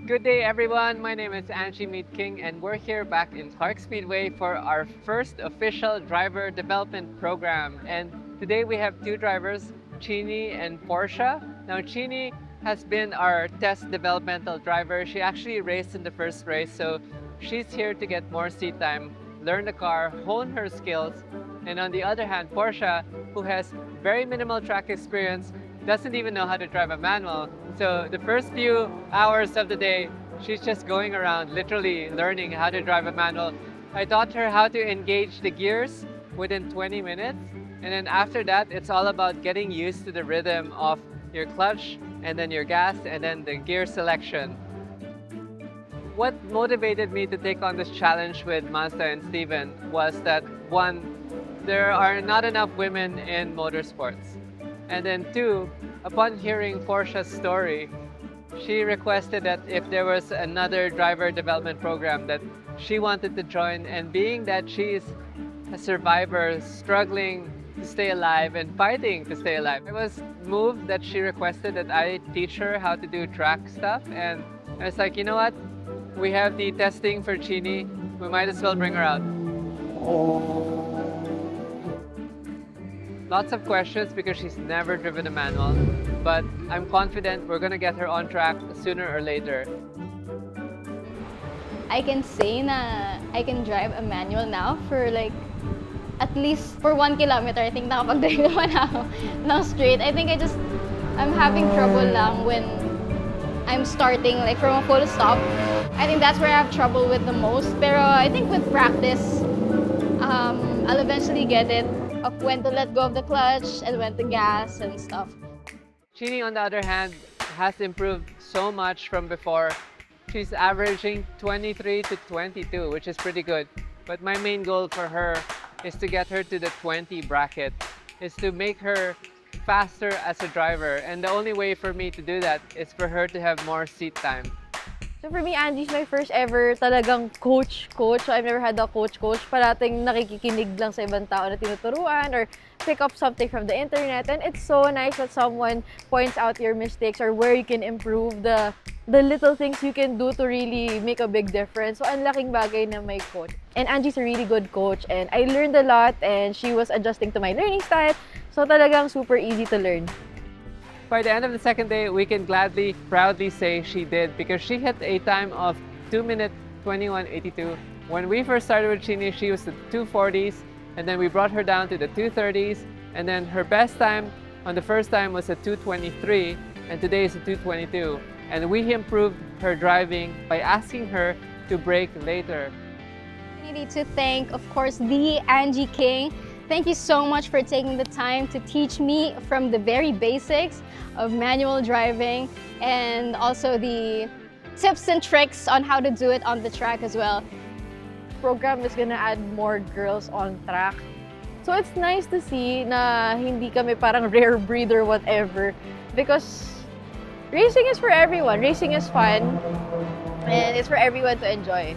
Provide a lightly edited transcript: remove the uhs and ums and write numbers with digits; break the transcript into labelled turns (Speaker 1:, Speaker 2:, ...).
Speaker 1: Good day, everyone. My name is Angie Mead King, and we're here back in Clark Speedway for our first official driver development program. And today we have two drivers, Chenee and Porscha. Now, Chenee has been our test developmental driver. She actually raced in the first race, so she's here to get more seat time, learn the car, hone her skills. And on the other hand, Porscha, who has very minimal track experience, doesn't even know how to drive a manual. So the first few hours of the day, she's just going around literally learning how to drive a manual. I taught her how to engage the gears within 20 minutes. And then after that, it's all about getting used to the rhythm of your clutch and then your gas and then the gear selection. What motivated me to take on this challenge with Mazda and Steven was that one, there are not enough women in motorsports. And then two, upon hearing Porscha's story, she requested that if there was another driver development program that she wanted to join, and being that she is a survivor struggling to stay alive and fighting to stay alive, I was moved that she requested that I teach her how to do track stuff. And I was like, you know what? We have the testing for Chenee. We might as well bring her out. Lots of questions because she's never driven a manual, but I'm confident we're gonna get her on track sooner or later.
Speaker 2: I can say na I can drive a manual now for like at least for 1 kilometer. I think nakapag-drive naman ako ng straight. I think I'm having trouble lang when I'm starting like from a full stop. I think that's where I have trouble with the most. Pero I think with practice, I'll eventually get it of when to let go of the clutch and when to gas and stuff.
Speaker 1: Chenee, on the other hand, has improved so much from before. She's averaging 23 to 22, which is pretty good. But my main goal for her is to get her to the 20 bracket, is to make her faster as a driver. And the only way for me to do that is for her to have more seat time.
Speaker 3: So for me, Angie's my first ever talagang coach. So I've never had a coach. Parating nakikinig lang sa ibang tao na tinuturuan or pick up something from the internet. And it's so nice that someone points out your mistakes or where you can improve, the little things you can do to really make a big difference. So ang laking bagay na may coach. And Angie's a really good coach and I learned a lot and she was adjusting to my learning style. So talagang super easy to learn.
Speaker 1: By the end of the second day, we can gladly, proudly say she did because she hit a time of 2 minutes 21.82. When we first started with Chenee, she was the 240s, and then we brought her down to the 230s, and then her best time on the first time was a 223, and today is a 222. And we improved her driving by asking her to brake later.
Speaker 2: I need to thank, of course, the Angie King. Thank you so much for taking the time to teach me from the very basics of manual driving and also the tips and tricks on how to do it on the track as well.
Speaker 3: Program is gonna add more girls on track. So it's nice to see na hindi kami parang rare breed or whatever because racing is for everyone. Racing is fun and it's for everyone to enjoy.